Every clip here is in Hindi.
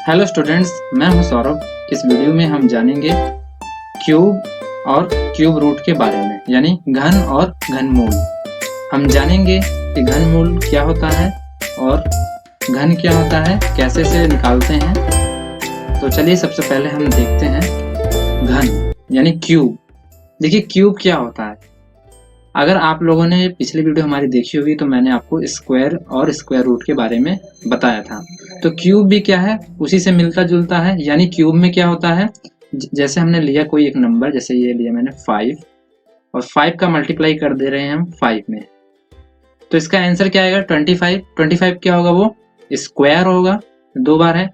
हेलो स्टूडेंट्स, मैं हूं सौरभ। इस वीडियो में हम जानेंगे क्यूब और क्यूब रूट के बारे में, यानी घन और घनमूल। हम जानेंगे कि घनमूल क्या होता है और घन क्या होता है, कैसे से निकालते हैं। तो चलिए सबसे पहले हम देखते हैं घन यानी क्यूब। देखिए क्यूब क्या होता है। अगर आप लोगों ने पिछली वीडियो हमारी देखी होगी तो मैंने आपको स्क्वायर और स्क्वायर रूट के बारे में बताया था। तो क्यूब भी क्या है, उसी से मिलता जुलता है। यानी क्यूब में क्या होता है, जैसे हमने लिया कोई एक नंबर, जैसे ये लिया मैंने 5 और 5 का मल्टीप्लाई कर दे रहे हैं हम 5 में, तो इसका आंसर क्या आएगा 25। 25 क्या होगा, वो स्क्वायर होगा, 2 बार है।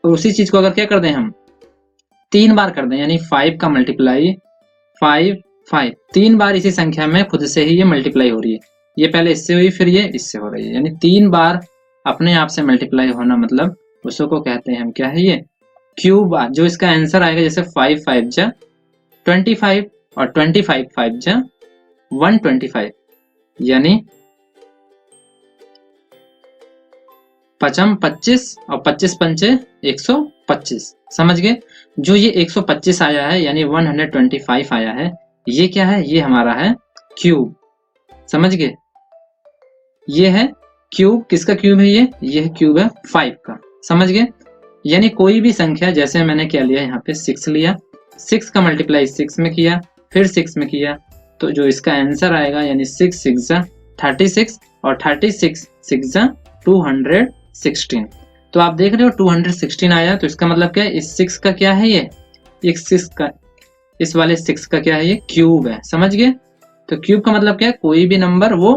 और उसी चीज को अगर क्या कर दें हम 3 बार कर दें, यानी 5 का मल्टीप्लाई 5 5 3 बार इसी संख्या में खुद से ही ये मल्टीप्लाई हो रही है। ये पहले इससे हुई, फिर ये इससे हो रही है, यानी 3 बार अपने आप से मल्टीप्लाई होना, मतलब उसको कहते हैं हम क्या है, ये क्यूब। जो इसका आंसर आएगा, जैसे 5 5 जा 25 और 25 5 जा 125, यानी पचम 25 और 25 पंचे 125। समझ गए। जो ये 125 आया है यानी 125 आया है, ये क्या है, ये हमारा है क्यूब। समझ गए। ये है क्यूब। किसका क्यूब है, ये है क्यूब है 5 का। समझ गए। यानी कोई भी संख्या, जैसे मैंने क्या लिया यहाँ पे 6 लिया, 6 का मल्टीप्लाई 6 में किया, फिर 6 में किया, तो जो इसका आंसर आएगा यानी 6 6 जा 36 और 36 6 जा 216। तो आप देख रहे हो 216 आया, तो इसका मतलब क्या है, इस 6 का क्या है, ये इस 6 का, इस वाले 6 का क्या है, ये क्यूब है। समझ गए। तो क्यूब का मतलब क्या है, कोई भी नंबर वो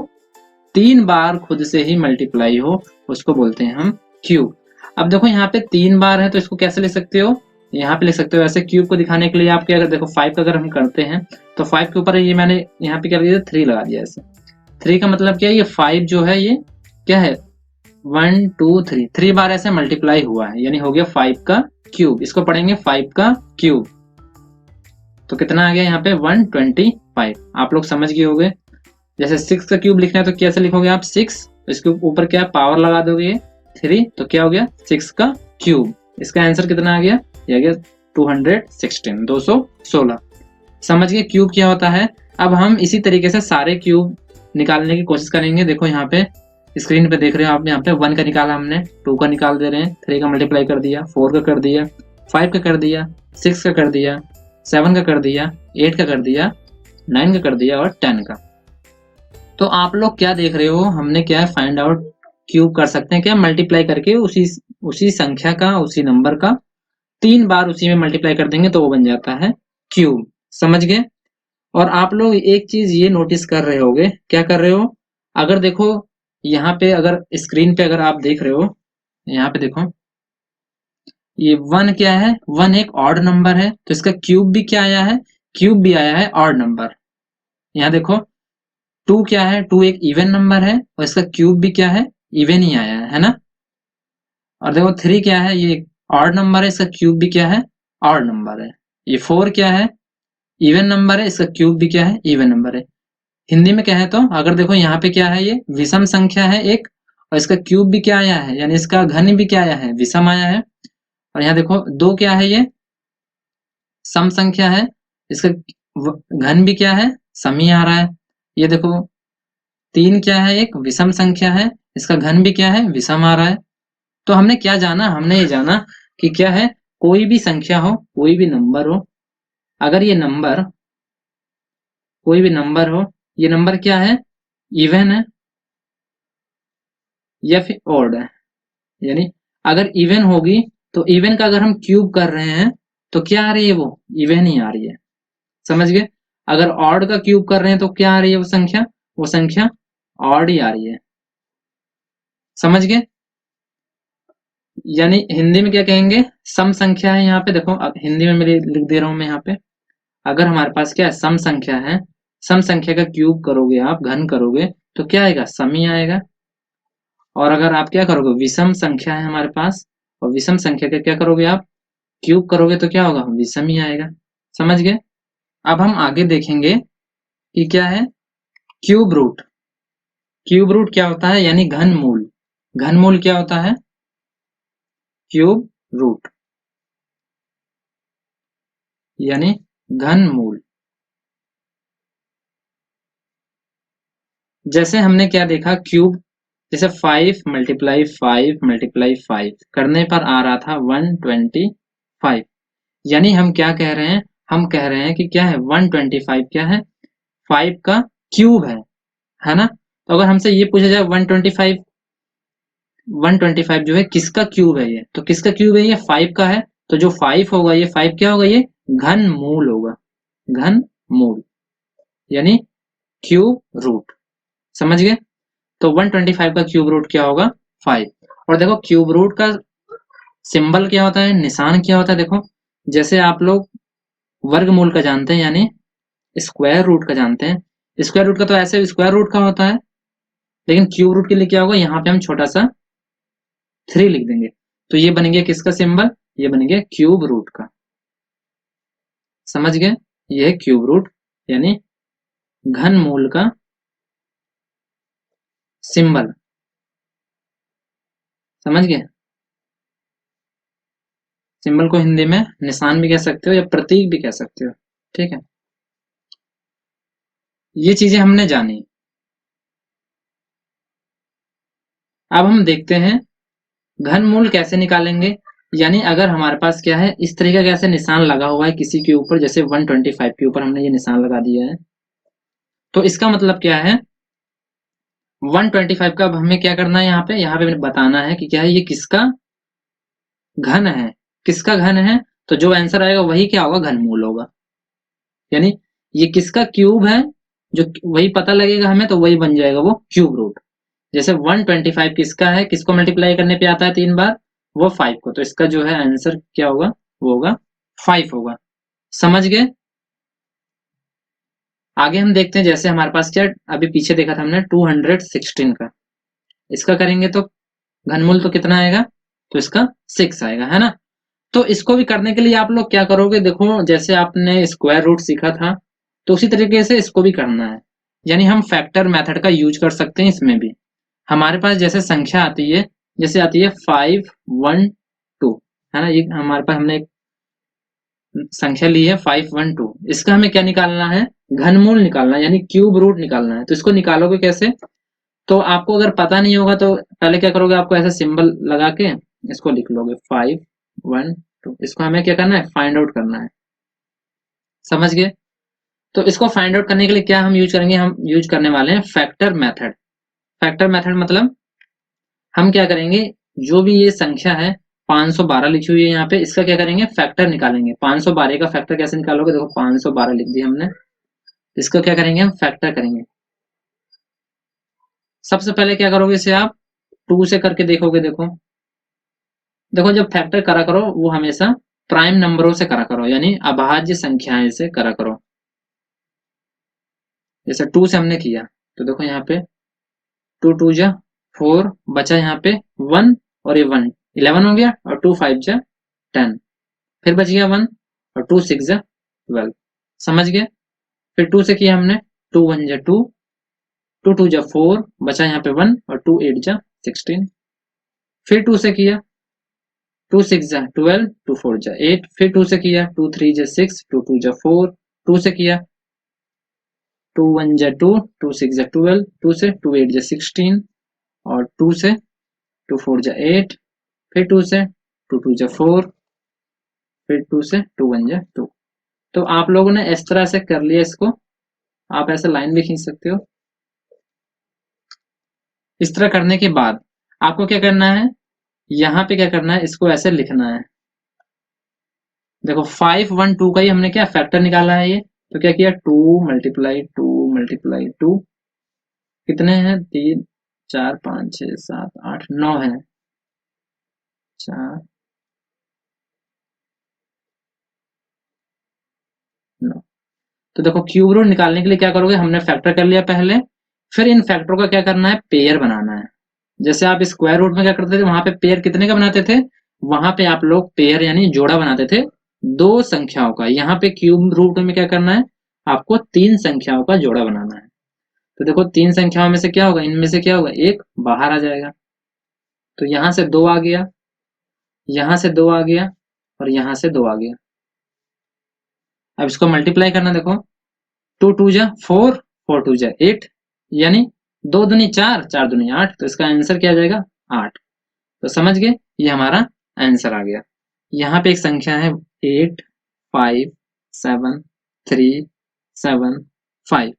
3 बार खुद से ही मल्टीप्लाई हो, उसको बोलते हैं हम क्यूब। अब देखो यहाँ पे 3 बार है, तो इसको कैसे लिख सकते हो, यहाँ पे लिख सकते हो ऐसे। क्यूब को दिखाने के लिए आपके, अगर देखो 5 का अगर हम करते हैं तो 5 के ऊपर ये मैंने यहाँ पे क्या दिया, 3 लगा दिया ऐसे। 3 का मतलब क्या है, ये 5 जो है ये क्या है 1 2 3 3 बार ऐसे मल्टीप्लाई हुआ है, यानी हो गया 5 का क्यूब। इसको पढ़ेंगे 5 का क्यूब, तो कितना आ गया यहाँ पे 125। आप लोग समझ गए होंगे। जैसे 6 का क्यूब लिखना है तो कैसे लिखोगे आप, 6, इसके ऊपर क्या पावर लगा दोगे 3, तो क्या हो गया 6 का क्यूब। इसका आंसर कितना आ गया, ये आ गया 216 216। समझ गए क्यूब क्या होता है। अब हम इसी तरीके से सारे क्यूब निकालने की कोशिश करेंगे। देखो यहाँ पे स्क्रीन पे देख रहे हो आप, यहाँ पे 1 का निकाला हमने, 2 का निकाल दे रहे हैं, 3 का मल्टीप्लाई कर दिया, 4 का कर दिया, 5 का कर दिया, 6 का कर दिया, 7 का कर दिया, 8 का कर दिया, 9 का कर दिया और 10 का। तो आप लोग क्या देख रहे हो, हमने क्या फाइंड आउट क्यूब कर सकते हैं क्या, मल्टीप्लाई करके उसी उसी संख्या का, उसी नंबर का 3 बार उसी में मल्टीप्लाई कर देंगे तो वो बन जाता है क्यूब। समझ गए। और आप लोग एक चीज ये नोटिस कर रहे होगे, क्या कर रहे हो, अगर देखो यहाँ पे, अगर स्क्रीन पे अगर आप देख रहे हो, यहाँ पे देखो ये 1 क्या है, 1 एक ऑड नंबर है, तो इसका क्यूब भी क्या आया है, क्यूब भी आया है ऑड नंबर। यहाँ देखो 2 क्या है, 2 एक इवन नंबर है और इसका क्यूब भी क्या है, इवन ही आया है ना। और देखो 3 क्या है, ये ऑड नंबर है, इसका क्यूब भी क्या है, ऑड नंबर है। ये 4 क्या है, इवन नंबर है, इसका क्यूब भी क्या है, इवन नंबर है। हिंदी में क्या है, तो अगर देखो यहाँ पे क्या है, ये विषम संख्या है एक, और इसका क्यूब भी क्या आया है, यानी इसका घन भी क्या आया है, विषम आया है। और यहाँ देखो 2 क्या है, ये सम संख्या है, इसका घन भी क्या है, सम ही आ रहा है। ये देखो 3 क्या है, एक विषम संख्या है, इसका घन भी क्या है, विषम आ रहा है। तो हमने क्या जाना, हमने ये जाना कि क्या है, कोई भी संख्या हो, कोई भी नंबर हो, अगर ये नंबर, कोई भी नंबर हो, ये नंबर क्या है, इवन है या फिर ऑड है। यानी अगर इवन होगी तो इवन का अगर हम क्यूब कर रहे हैं तो क्या आ रही है, वो इवन ही आ रही है। समझ गए। अगर ऑड का क्यूब कर रहे हैं तो क्या आ रही है, वो संख्या ऑड ही आ रही है। समझ गए। यानी हिंदी में क्या कहेंगे, सम संख्या है। यहाँ पे देखो, अब हिंदी में मेरे लिख दे रहा हूं मैं यहाँ पे, अगर हमारे पास क्या है, सम संख्या है, सम संख्या का क्यूब करोगे आप, घन करोगे तो क्या आएगा, सम ही आएगा। और अगर आप क्या करोगे, विषम संख्या है हमारे पास, और विषम संख्या का क्या करोगे आप, क्यूब करोगे तो क्या होगा, विषम ही आएगा। समझ गए। अब हम आगे देखेंगे कि क्या है क्यूब रूट। क्यूब रूट क्या होता है, यानी घन मूल। घन मूल क्या होता है, क्यूब रूट यानी घनमूल। जैसे हमने क्या देखा, क्यूब, जैसे 5 × 5 × 5 करने पर आ रहा था 125, यानी हम क्या कह रहे हैं, हम कह रहे हैं कि क्या है 125 क्या है, 5 का क्यूब है ना। तो अगर हमसे ये पूछा जाए 125 जो है किसका क्यूब है, ये तो किसका क्यूब है, ये 5 का है। तो जो 5 होगा, ये 5 क्या होगा, ये घन मूल होगा, घन मूल यानी क्यूब रूट। समझ गए। तो 125 का क्यूब रूट क्या होगा, 5। और देखो क्यूब रूट का सिंबल क्या होता है, निशान क्या होता है, देखो जैसे आप लोग वर्गमूल का जानते हैं यानी स्क्वायर रूट का जानते हैं, स्क्वायर रूट का तो ऐसे स्क्वायर रूट का होता है, लेकिन क्यूब रूट के लिए क्या होगा, यहाँ पे हम छोटा सा 3 लिख देंगे। तो ये बन गया किसका सिंबल, ये बन गया क्यूब रूट का। समझ गए, ये है क्यूब रूट यानी घन मूल का सिंबल। समझ गए। सिंबल को हिंदी में निशान भी कह सकते हो या प्रतीक भी कह सकते हो, ठीक है। ये चीजें हमने जानी। अब हम देखते हैं घनमूल कैसे निकालेंगे। यानी अगर हमारे पास क्या है, इस तरीके का ऐसे निशान लगा हुआ है किसी के ऊपर, जैसे 125 के ऊपर हमने ये निशान लगा दिया है, तो इसका मतलब क्या है, 125 का अब हमें क्या करना है, यहाँ पे बताना है कि क्या है, ये किसका घन है, किसका घन है। तो जो आंसर आएगा वही क्या होगा, घनमूल होगा। यानी ये किसका क्यूब है, जो वही पता लगेगा हमें, तो वही बन जाएगा वो क्यूब रूट। जैसे 125 किसका है, किसको मल्टीप्लाई करने पे आता है 3 बार, वो 5 को, तो इसका जो है आंसर क्या होगा, वो होगा 5 होगा। समझ गए। आगे हम देखते हैं, जैसे हमारे पास क्या अभी पीछे देखा था हमने 216 का, इसका करेंगे तो घनमूल तो कितना आएगा, तो इसका 6 आएगा, है ना। तो इसको भी करने के लिए आप लोग क्या करोगे, देखो जैसे आपने स्क्वायर रूट सीखा था, तो उसी तरीके से इसको भी करना है। यानी हम फैक्टर मेथड का यूज कर सकते हैं इसमें भी। हमारे पास जैसे संख्या आती है, जैसे आती है 512, है ना, ये हमारे पास हमने एक संख्या ली है 512, इसका हमें क्या निकालना है, घनमूल निकालना है, यानी क्यूब रूट निकालना है। तो इसको निकालोगे कैसे, तो आपको अगर पता नहीं होगा तो पहले क्या करोगे, आपको ऐसा सिंबल लगा के इसको लिख लोगे 512, इसको हमें क्या करना है, फाइंड आउट करना है। समझ गए। तो इसको फाइंड आउट करने के लिए क्या हम यूज करेंगे, हम यूज करने वाले हैं फैक्टर मेथड। फैक्टर मेथड मतलब हम क्या करेंगे, जो भी ये संख्या है 512 लिखी हुई है यहाँ पे, इसका क्या करेंगे, फैक्टर निकालेंगे। 512 का फैक्टर कैसे निकालोगे, देखो 512 लिख दिया हमने, इसको क्या करेंगे, हम फैक्टर करेंगे। सबसे पहले क्या करोगे, इसे आप 2 से करके देखोगे। देखो देखो जब फैक्टर करा करो वो हमेशा प्राइम नंबरों से करा करो, यानी अभाज्य संख्याएं से करा करो। जैसे 2 से हमने किया, तो देखो यहाँ पे 2 2 जा 4, बचा यहाँ पे 1, और ये 1 11 हो गया, और 2 5 जा 10, फिर बच गया 1, और 2 6 जा 12। समझ गए। फिर 2 से किया हमने, 2 1 जा 2, 2 2 जा 4, बचा यहाँ पे 1, और 2 8 जा 16। फिर 2 से किया, 2 6 जा 12, 2 4 जा 8, फिर 2 से किया, 2 3 जा 6, 2 2 जा 4, 2 से किया, 2 1 जा 2, 2 6 जा 12, 2 से 2 8 जा 16, और 2 से 2 4 जा 8, फिर 2 से 2 2 जा 4, फिर 2 से 2 1 जा 2। तो आप लोगों ने इस तरह से कर लिया इसको, आप ऐसे लाइन भी खींच सकते हो। इस तरह करने के बाद आपको क्या करना है, यहाँ पे क्या करना है, इसको ऐसे लिखना है। देखो 512 का ही हमने क्या फैक्टर निकाला है ये, तो क्या किया 2 × 2 × 2 कितने हैं, 3 4 5 6 7 8 9 है, 4 9। तो देखो क्यूब रूट निकालने के लिए क्या करोगे, हमने फैक्टर कर लिया पहले, फिर इन फैक्टरों का क्या करना है, पेयर बनाना है। जैसे आप स्क्वायर रूट में क्या करते थे, वहां पे पेयर कितने का बनाते थे, वहां पे आप लोग पेयर यानी जोड़ा बनाते थे 2 संख्याओं का। यहाँ पे क्यूब रूट में क्या करना है, आपको 3 संख्याओं का जोड़ा बनाना है। तो देखो 3 संख्याओं में से क्या होगा, इनमें से क्या होगा, एक बाहर आ जाएगा, तो यहाँ से 2 आ गया, यहाँ से 2 आ गया और यहाँ से 2 आ गया। अब इसको मल्टीप्लाई करना, देखो 2 2 जा 4, 4 2 जा 8, यानी 2 दूनी 4, 4 दूनी 8, तो इसका आंसर क्या आ जाएगा 8। तो समझ गए, ये हमारा आंसर आ गया। यहाँ पे एक संख्या है 8 5 7 3 7 5,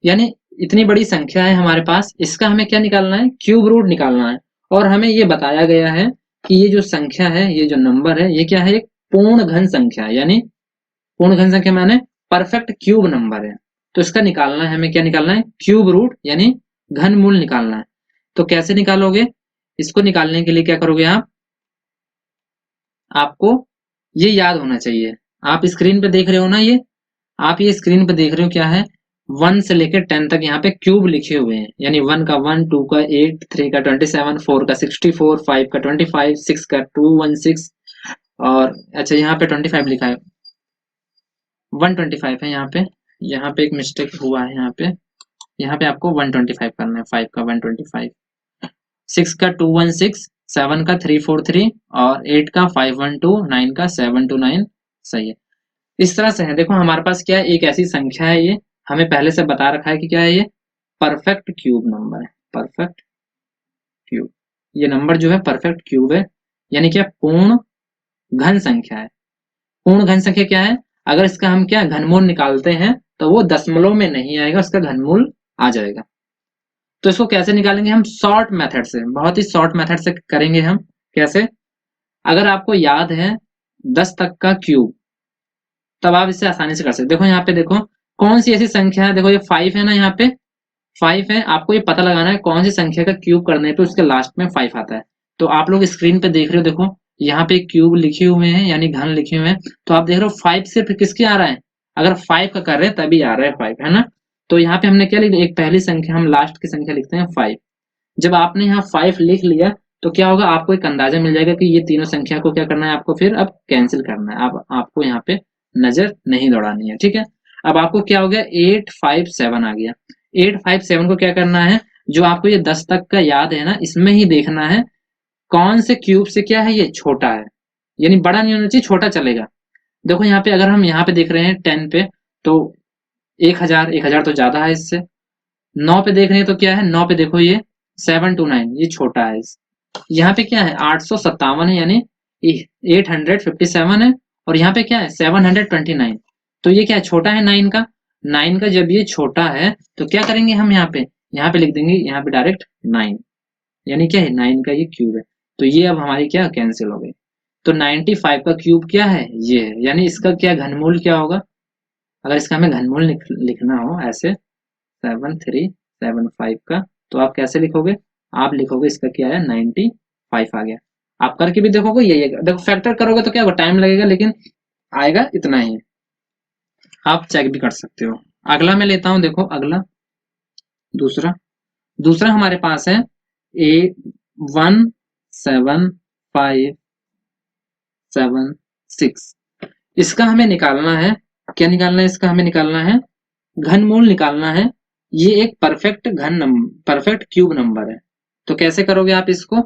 यानी इतनी बड़ी संख्या है हमारे पास, इसका हमें क्या निकालना है, क्यूब रूट निकालना है। और हमें ये बताया गया है कि ये जो संख्या है, ये जो नंबर है, ये क्या है, एक पूर्ण घन संख्या है, यानी पूर्ण घन संख्या माने परफेक्ट क्यूब नंबर है। तो इसका निकालना है, हमें क्या निकालना है, क्यूब रूट यानी घनमूल निकालना है। तो कैसे निकालोगे, इसको निकालने के लिए क्या करोगे आप, आपको ये याद होना चाहिए। आप स्क्रीन पे देख रहे हो ना, ये आप ये स्क्रीन पे देख रहे हो क्या है, 1 से लेकर 10 तक यहाँ पे क्यूब लिखे हुए हैं, यानी 1 का 1, 2 का 8, 3 का 27, 4 का 64, 5 का 25, 6 का 216, और अच्छा यहाँ पे 25 लिखा है, 125 है यहाँ पे एक मिस्टेक हुआ है, यहाँ पे आपको 125 करना है, 5 का 125, 6 का 216, 7 का 343 और 8 का 512, 9 का 729, सही है। इस तरह से है, देखो हमारे पास क्या है, एक ऐसी संख्या है, ये हमें पहले से बता रखा है कि क्या है, ये परफेक्ट क्यूब नंबर है, परफेक्ट क्यूब। ये नंबर जो है परफेक्ट क्यूब है, यानी क्या, पूर्ण घन संख्या है। पूर्ण घन संख्या क्या है, अगर इसका हम क्या घनमूल निकालते हैं तो वो दशमलव में नहीं आएगा, उसका घनमूल आ जाएगा। तो इसको कैसे निकालेंगे हम, शॉर्ट मेथड से, बहुत ही शॉर्ट मेथड से करेंगे हम। कैसे, अगर आपको याद है 10 तक का क्यूब, तब आप इसे आसानी से कर सकते। देखो यहाँ पे, देखो कौन सी ऐसी संख्या है, देखो ये 5 है ना, यहाँ पे 5 है, आपको ये पता लगाना है कौन सी संख्या का क्यूब करने पे उसके लास्ट में 5 आता है। तो आप लोग स्क्रीन पे देख रहे हो, देखो यहाँ पे क्यूब लिखे हुए हैं, यानी घन लिखे हुए हैं, तो आप देख रहे हो 5 सिर्फ किसके आ रहा है, अगर 5 का कर रहे हैं तभी आ रहा है 5, है ना। तो यहाँ पे हमने क्या लिखा, एक पहली संख्या, हम लास्ट की संख्या लिखते हैं 5। जब आपने यहाँ 5 लिख लिया तो क्या होगा, आपको एक अंदाजा मिल जाएगा कि ये तीनों संख्या को क्या करना है, आपको फिर अब कैंसिल करना है। अब आपको यहाँ पे नजर नहीं दौड़ानी है, ठीक है। अब आपको क्या हो गया, 857 आ गया। 857 को क्या करना है, जो आपको ये 10 तक का याद है ना, इसमें ही देखना है कौन से क्यूब से क्या है, ये छोटा है, यानी बड़ा नहीं होना चाहिए, छोटा चलेगा। देखो यहाँ पे, अगर हम यहाँ पे देख रहे हैं 10 पे, तो 1000 तो ज्यादा है इससे। 9 पे देख रहे हैं तो क्या है, 9 पे देखो ये 729, ये छोटा है। यहाँ पे क्या है 857 है, यानी 857 है, और यहाँ पे क्या है 729, तो ये क्या है, छोटा है 9 का। 9 का जब ये छोटा है तो क्या करेंगे हम, यहाँ पे लिख देंगे, यहाँ पे डायरेक्ट 9, यानी क्या है 9 का ये क्यूब है। तो ये अब हमारी क्या कैंसिल हो गई। तो 95 का क्यूब क्या है, ये है, यानी इसका क्या घनमूल क्या होगा, अगर इसका हमें घनमूल लिखना हो ऐसे 7375 का, तो आप कैसे लिखोगे, आप लिखोगे इसका क्या है 95 आ गया। आप करके भी देखोगे यही, देखो फैक्टर करोगे तो क्या होगा, टाइम लगेगा, लेकिन आएगा इतना ही। आप चेक भी कर सकते हो। अगला मैं लेता हूं, देखो अगला दूसरा दूसरा हमारे पास है A17576। इसका हमें निकालना है, क्या निकालना है, इसका हमें निकालना है घनमूल निकालना है। ये एक परफेक्ट परफेक्ट क्यूब नंबर है। तो कैसे करोगे आप इसको,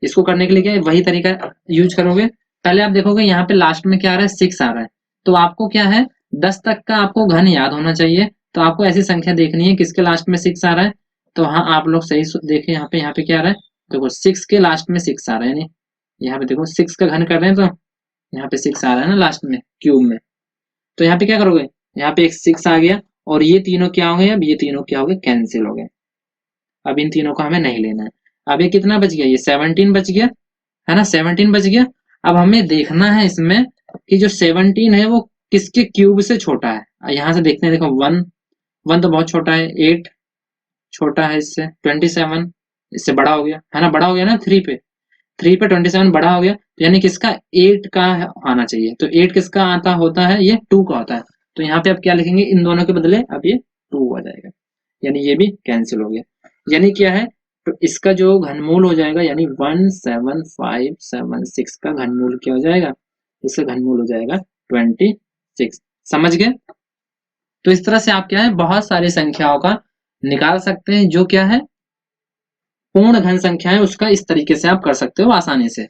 इसको करने के लिए क्या है, वही तरीका यूज करोगे। पहले आप देखोगे यहाँ पे लास्ट में क्या आ रहा है, 6 आ रहा है। तो आपको क्या है, 10 तक का आपको घन याद होना चाहिए। तो आपको ऐसी संख्या देखनी है किसके लास्ट में 6 आ रहा है। तो हाँ, आप लोग सही देखिए, यहाँ पे क्या आ रहा है, देखो 6 के लास्ट में 6 आ रहा है, यानी यहाँ पे देखो 6 का घन कर रहे हैं, तो यहाँ पे 6 आ रहा है ना लास्ट में क्यूब में। तो यहाँ पे क्या करोगे, यहाँ पे एक 6 आ गया, और ये तीनों क्या हो गए, अब ये तीनों क्या हो गए, कैंसिल हो गए। अब इन तीनों को हमें नहीं लेना है। अब ये कितना बच गया, ये 17 बच गया, है ना, 17 बच गया। अब हमें देखना है इसमें कि जो 17 है वो किसके क्यूब से छोटा है। यहाँ से देखते हैं, देखो 1 1 तो बहुत छोटा है, 8 छोटा है इससे, 27 इससे बड़ा हो गया, है ना, बड़ा हो गया ना, 3 पे 27 बड़ा हो गया, तो यानी किसका 8 का आना चाहिए। तो 8 किसका आता होता है, ये 2 का होता है। तो यहाँ पे आप क्या लिखेंगे, इन दोनों के बदले अब ये 2 आ जाएगा, यानी ये भी कैंसिल हो गया। यानी क्या है, तो इसका जो घनमूल हो जाएगा, यानी 17576 का घनमूल क्या हो जाएगा, इसका घनमूल हो जाएगा 26। समझ गए। तो इस तरह से आप क्या है, बहुत सारी संख्याओं का निकाल सकते हैं, जो क्या है पूर्ण घन संख्या है, उसका इस तरीके से आप कर सकते हो आसानी से।